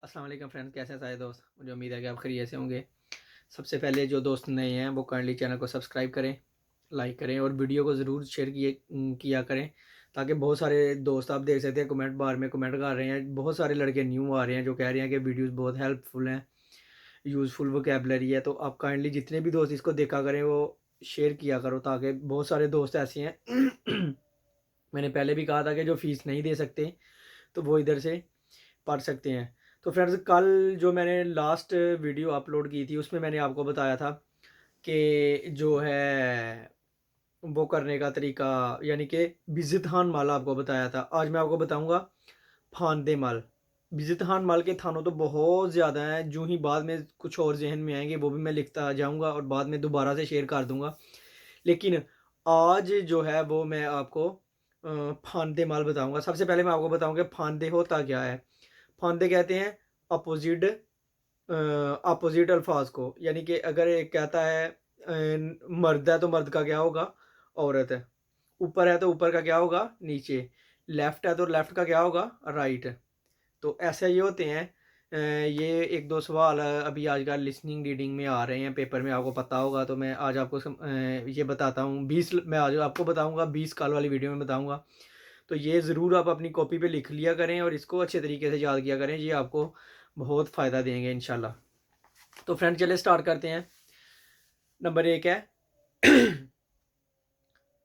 अस्सलाम वालेकुम फ्रेंड्स, कैसे हैं सारे दोस्त। मुझे उम्मीद है कि आप खैरियत से होंगे। सबसे पहले जो दोस्त नए हैं वो काइंडली चैनल को सब्सक्राइब करें, लाइक करें और वीडियो को ज़रूर शेयर किया करें, ताकि बहुत सारे दोस्त, आप देख सकते हैं कमेंट बार में कमेंट कर रहे हैं। बहुत सारे लड़के न्यू आ रहे हैं जो कह रहे हैं कि वीडियोस बहुत हेल्पफुल हैं, यूज़फुल वोकेबलरी है। तो आप काइंडली जितने भी दोस्त इसको देखा करें वो शेयर किया करो, ताकि बहुत सारे दोस्त ऐसे हैं मैंने पहले भी कहा था कि जो फ़ीस नहीं दे सकते तो वो इधर से पढ़ सकते हैं। तो फ्रेंड्स, कल जो मैंने लास्ट वीडियो अपलोड की थी उसमें मैंने आपको बताया था कि जो है वो करने का तरीका, यानी कि बिजतहान माल आपको बताया था। आज मैं आपको बताऊंगा फांदे माल। बिजतहान माल के थानों तो बहुत ज़्यादा हैं, जो ही बाद में कुछ और जहन में आएंगे वो भी मैं लिखता जाऊंगा और बाद में दोबारा से शेयर कर दूंगा। लेकिन आज जो है वो मैं आपको फांदे माल बताऊंगा। सबसे पहले मैं आपको बताऊंगा फांदे होता क्या है। फांदे कहते हैं अपोजिट अपोजिट अल्फाज को, यानी कि अगर एक कहता है मर्द है तो मर्द का क्या होगा, औरत है। ऊपर है तो ऊपर का क्या होगा, नीचे। लेफ्ट है तो लेफ्ट का क्या होगा, राइट। तो ऐसे ये होते हैं। ये एक दो सवाल अभी आजकल लिसनिंग रीडिंग में आ रहे हैं, पेपर में आपको पता होगा। तो मैं आज आपको ये बताता हूँ। 20 मैं आज आपको बताऊँगा, 20 कल वाली वीडियो में बताऊँगा। तो ये ज़रूर आप अपनी कॉपी पे लिख लिया करें और इसको अच्छे तरीके से याद किया करें, ये आपको बहुत फ़ायदा देंगे इंशाल्लाह। तो फ्रेंड चले स्टार्ट करते हैं। नंबर एक है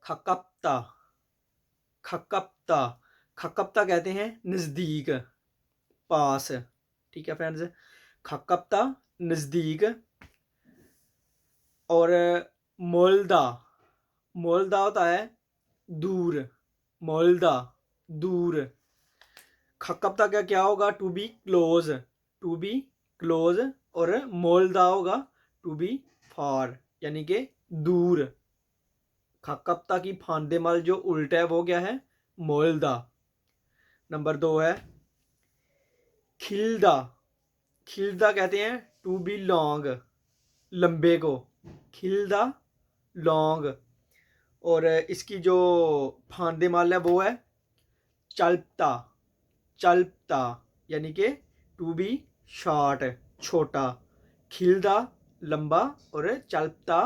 खकप्ता। खकप्ता, खकप्ता कहते हैं नज़दीक, पास। ठीक है फ्रेंड्स, खकप्ता नज़दीक। और मोलदा, मोलदा होता है दूर, मोलदा दूर। खकप्ता का क्या होगा, to be close, to be close. और मोलदा होगा टू बी फार, यानी कि दूर। खकप्ता की फांदेमल जो उल्टा है वो क्या है, मोलदा। नंबर दो है खिलदा। खिलदा कहते हैं टू बी लॉन्ग, लंबे को, खिलदा लॉन्ग। और इसकी जो फांदेमल है वो है चलता, चलता, यानी कि टू बी शॉर्ट, छोटा। खिलदा लंबा और चलता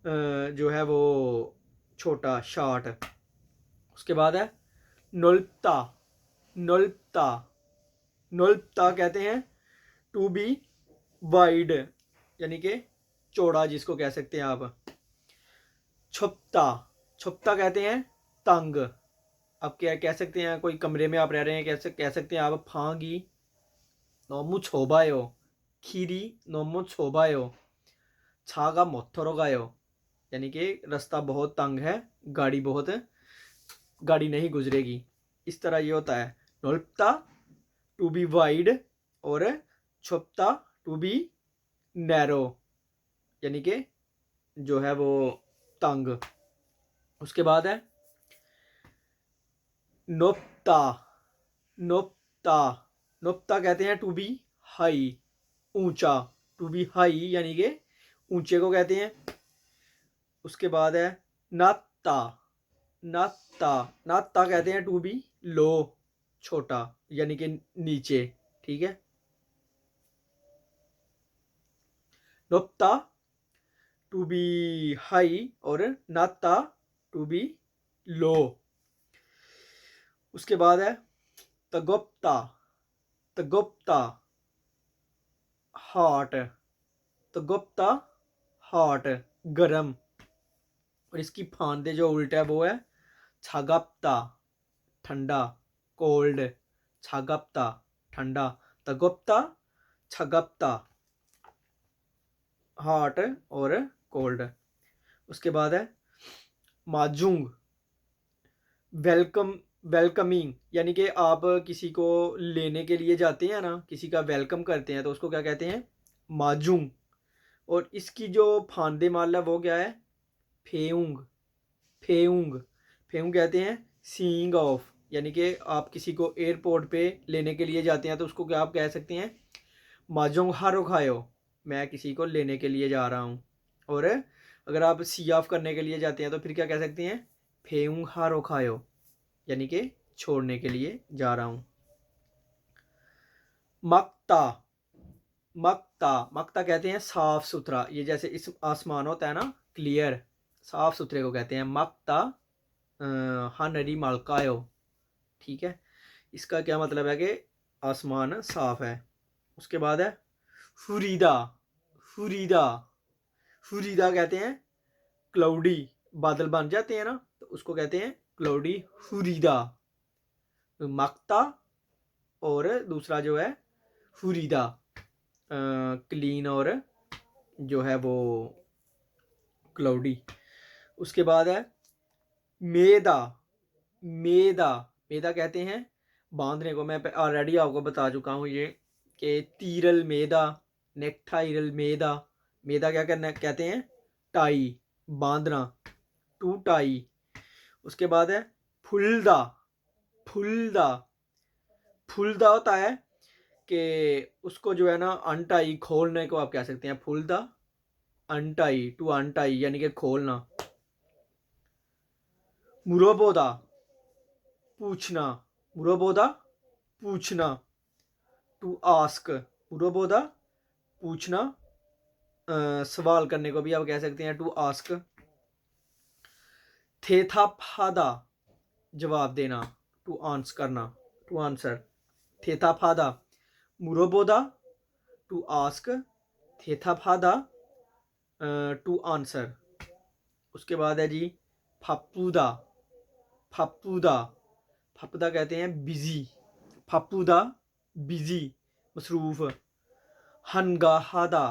जो है वो छोटा, शॉर्ट। उसके बाद है नुल्पता। नुल्पता, नुल्पता कहते हैं टू बी वाइड, यानी कि चौड़ा जिसको कह सकते हैं आप। छुपता, छुपता कहते हैं तंग। अब क्या कह सकते हैं, कोई कमरे में आप रह रहे हैं, कैसे कह सकते हैं आप, फांगी 너무 좁아요, 길이 너무 좁아요, 차가 못 들어가요, यानी कि रास्ता बहुत तंग है, गाड़ी नहीं गुजरेगी। इस तरह ये होता है नोल्पता टू बी वाइड और छुपता टू बी नैरो, यानी कि जो है वो तंग। उसके बाद है नोप्ता। नोप्ता, नोप्ता कहते हैं टू बी हाई, ऊंचा, टू बी हाई यानी कि ऊंचे को कहते हैं। उसके बाद है नात्ता। नात्ता, नात्ता कहते हैं टू बी लो, छोटा, यानी कि नीचे। ठीक है, नोप्ता टू बी हाई और नात्ता टू बी लो। उसके बाद है तगोप्ता। तगोप्ता हॉट, तगोप्ता हॉट, गरम। और इसकी फांदे जो उल्टा है वो है छागप्ता, ठंडा, कोल्ड। छागप्ता ठंडा, तगोप्ता छगप्ता हॉट और कोल्ड। उसके बाद है माजुंग, वेलकम, वेलकमिंग, यानी कि आप किसी को लेने के लिए जाते हैं ना, किसी का वेलकम करते हैं तो उसको क्या कहते हैं, माजुंग। और इसकी जो फांदे माल है वो क्या है, फेउंग। फेउंग, फेउंग कहते हैं सीइंग ऑफ, यानी कि आप किसी को एयरपोर्ट पे लेने के लिए जाते हैं तो उसको क्या आप कह सकते हैं, माजोंग हारो खायो, मैं किसी को लेने के लिए जा रहा हूँ। और अगर आप सी ऑफ करने के लिए जाते हैं तो फिर क्या कह सकते हैं, फेउंग हारो खायो, यानी कि छोड़ने के लिए जा रहा हूँ। मक्ता, मक्ता, मक्ता कहते हैं साफ सुथरा। ये जैसे इस आसमान होता है ना क्लियर, साफ सुथरे को कहते हैं मक्ता। हनरी मालकायो, ठीक है। इसका क्या मतलब है कि आसमान साफ है। उसके बाद है हुरीदा, हुरीदा, हुरीदा कहते हैं क्लाउडी, बादल बन जाते हैं ना तो उसको कहते हैं क्लाउडी हुरीदा। मक्ता और दूसरा जो है हुरीदा, क्लीन और जो है वो क्लाउडी। उसके बाद है मेदा, मेदा, मेदा कहते हैं बांधने को। मैं ऑलरेडी आपको बता चुका हूँ ये कि तीरल मेदा, नेक्टाइरल मेदा। मेदा क्या करना कहते हैं टाई, बांधना, टू टाई। उसके बाद है फुलदा, फुलदा, फुलदा होता है कि उसको जो है ना अनटाई खोलने को आप कह सकते हैं फुलदा, अनटाई, टू अनटाई यानी कि खोलना। मुरोबोदा, पूछना, मुरोबोदा पूछना, टू आस्क, मुरोबोदा पूछना, सवाल करने को भी आप कह सकते हैं टू आस्क। थेथा फादा, जवाब देना, टू आंसर करना, टू आंसर। थेथा फादा, मुरोबोदा टू आस्क, थेथा फादा टू आंसर। उसके बाद है जी फापूदा, फापूदा, फापूदा कहते हैं बिजी, फापूदा बिजी, मसरूफ। हनगाहादा,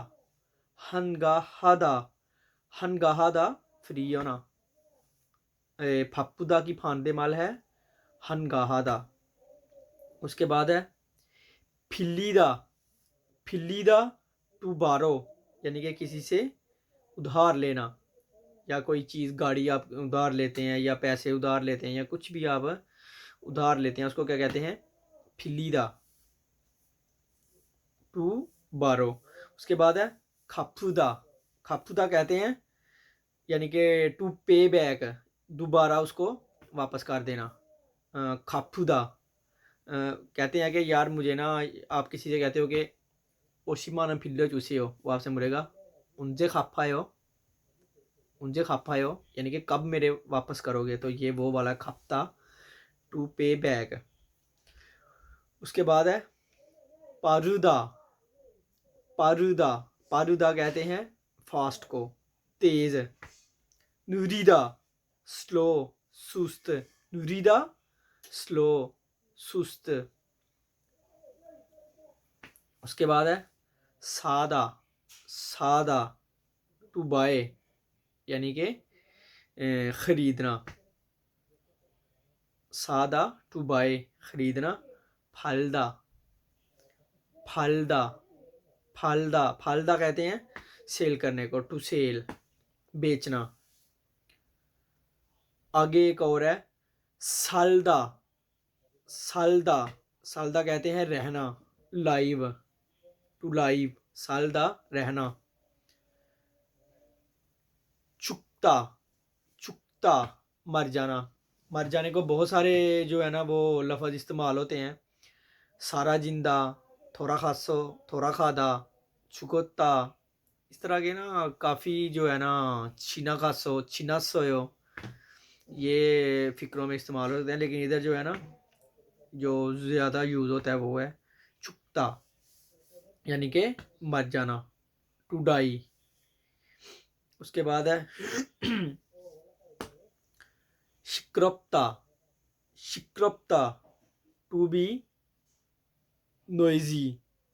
हनगाहादा, हनगाहादा फ्री होना। फापूदा की फानदे माल है हनगाहादा। उसके बाद है फिलीदा, फिलीदा टू बारो यानी कि किसी से उधार लेना, या कोई चीज़ गाड़ी आप उधार लेते हैं या पैसे उधार लेते हैं या कुछ भी आप उधार लेते हैं उसको क्या कहते हैं फिलीदा, टू बारो। उसके बाद है खापुदा, खापुदा कहते हैं यानी कि टू पे बैक, दोबारा उसको वापस कर देना। खापुदा कहते हैं कि यार मुझे ना, आप किसी से कहते हो कि ओशिमा फिल्लो चूसे हो, वो आपसे मुड़ेगा उनसे खापायो, उनसे खापायो यानी कि कब मेरे वापस करोगे, तो ये वो वाला खापता, टू पे बैक। उसके बाद है पारुदा, पारुदा, पारुदा कहते हैं फास्ट को, तेज। नुरीदा स्लो, सुस्त, नुरीदा स्लो, सुस्त। उसके बाद है सादा, सादा टू बाय यानी कि ख़रीदना, सादा टू बाय ख़रीदना। फालदा, फालदा, फालदा, फालदा कहते हैं सेल करने को, टू सेल, बेचना। आगे एक और है सालदा, सालदा, सालदा कहते हैं रहना, लाइव, टू लाइव, सालदा रहना। चुकता, चुकता मर जाना, मर जाने को बहुत सारे जो है ना वो लफ्ज़ इस्तेमाल होते हैं। सारा जिंदा, थोड़ा खासो, थोड़ा खादा, चुकोता, इस तरह के ना काफ़ी जो है ना, छीना खासो, छीना सोयो, ये फ़िक्रों में इस्तेमाल होते हैं। लेकिन इधर जो है ना जो ज़्यादा यूज़ होता है वो है चुकता यानी कि मर जाना, टू डाई। उसके बाद है शिक्रप्ता, शिक्रप्ता टू बी नोइजी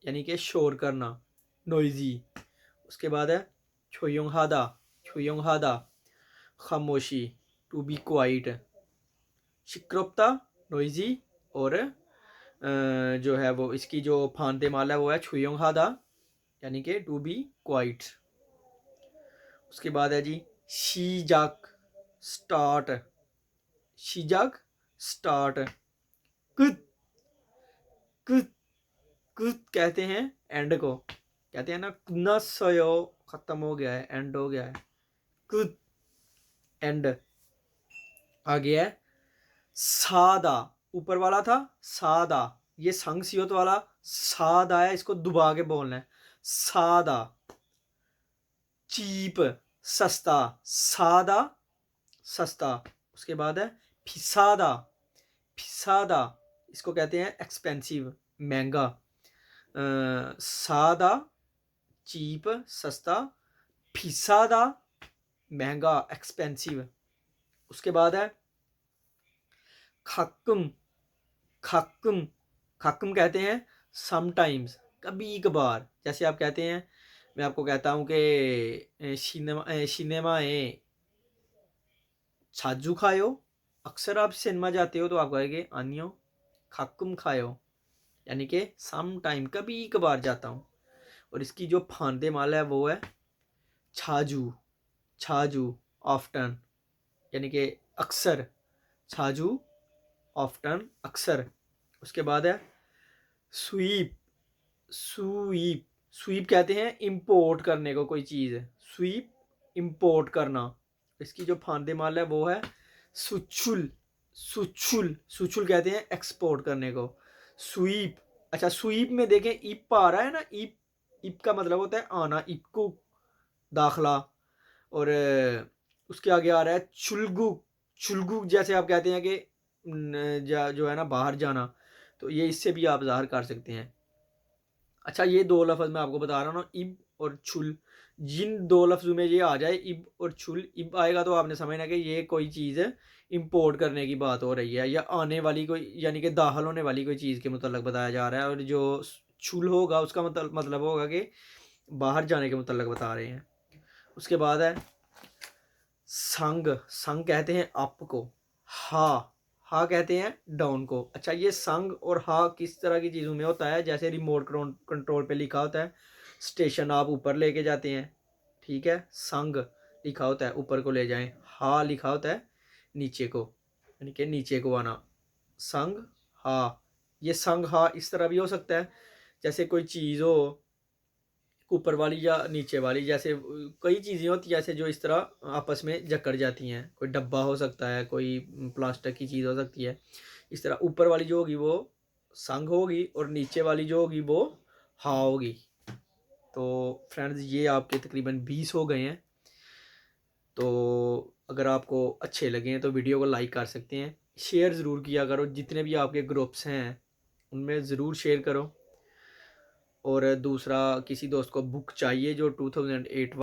यानी कि शोर करना, नोइजी। उसके बाद है छोयोंगहादा, छोयोंगहादा खामोशी, टू बी क्वाइट। शिक्रप्ता नोइजी, और जो है वो इसकी जो फानदे माल है वो है छुयोंगहादा यानी कि टू बी क्वाइट। उसके बाद है जी शीजाक, स्टार्ट, शीजाक स्टार्ट। कुत, कुत, कुत कहते हैं एंड को, कहते हैं ना नसयो खत्म हो गया है, एंड हो गया है, कुत एंड। आगे है सादा, ऊपर वाला था सादा, ये संग सियोत वाला साद आया, इसको दुबा के बोलना है, सादा। चीप, सस्ता, सादा, सस्ता। उसके बाद है फिसादा, फिसादा, इसको कहते हैं एक्सपेंसिव, महंगा। सादा, चीप, सस्ता, फिसादा, महंगा, एक्सपेंसिव। उसके बाद है खाकुम, खाकुम, खाकुम कहते हैं समटाइम्स, कभी कभार। जैसे आप कहते हैं, मैं आपको कहता हूँ कि सिनेमा है छाजू खायो, अक्सर आप सिनेमा जाते हो तो आप कहेंगे आनियो खाकुम खायो, यानी कि सम टाइम, कभी कभार जाता हूँ। और इसकी जो फांदे माल है वो है छाजू, छाजू, ऑफ्टन, यानी कि अक्सर, छाजू, ऑफ्टन, अक्सर। उसके बाद है स्वीप, स्वीप, स्वीप कहते हैं इंपोर्ट करने को कोई चीज़, स्वीप, इंपोर्ट करना। इसकी जो फांदे माल है वो है सुचुल, सुचुल, सुचुल कहते हैं एक्सपोर्ट करने को, स्वीप। अच्छा, स्वीप में देखें इप आ रहा है ना, इप, इप का मतलब होता है आना, इपकू, दाखला। और उसके आगे आ रहा है चुलगु, चुलगु जैसे आप कहते हैं कि जो है ना बाहर जाना, तो ये इससे भी आप ज़ाहिर कर सकते हैं। अच्छा, ये दो लफ्ज़ मैं आपको बता रहा हूँ ना, इब और छुल, जिन दो लफ्ज़ों में ये आ जाए इब और छुल, इब आएगा तो आपने समझना कि ये कोई चीज़ इंपोर्ट करने की बात हो रही है, या आने वाली कोई, यानी कि दाखिल होने वाली कोई चीज़ के मतलब बताया जा रहा है। और जो छुल होगा उसका मतलब होगा कि बाहर जाने के मतलब बता रहे हैं। उसके बाद है संग, संग कहते हैं अप को, हा, हा कहते हैं डाउन को। अच्छा, ये संग और हा किस तरह की चीज़ों में होता है, जैसे रिमोट कंट्रोल पे लिखा होता है स्टेशन आप ऊपर लेके जाते हैं, ठीक है, संग लिखा होता है ऊपर को ले जाएं, हा लिखा होता है नीचे को, यानी कि नीचे को आना, संग, हा। ये संग हा इस तरह भी हो सकता है, जैसे कोई चीज़ हो ऊपर वाली या नीचे वाली, जैसे कई चीज़ें होती हैं जैसे जो इस तरह आपस में जकड़ जाती हैं, कोई डब्बा हो सकता है, कोई प्लास्टिक की चीज़ हो सकती है। इस तरह ऊपर वाली जो होगी वो संग होगी और नीचे वाली जो होगी वो हा होगी। तो फ्रेंड्स, ये आपके तकरीबन 20 हो गए हैं। तो अगर आपको अच्छे लगे हैं तो वीडियो को लाइक कर सकते हैं, शेयर ज़रूर किया करो, जितने भी आपके ग्रुप्स हैं उनमें ज़रूर शेयर करो। और दूसरा, किसी दोस्त को बुक चाहिए जो 2008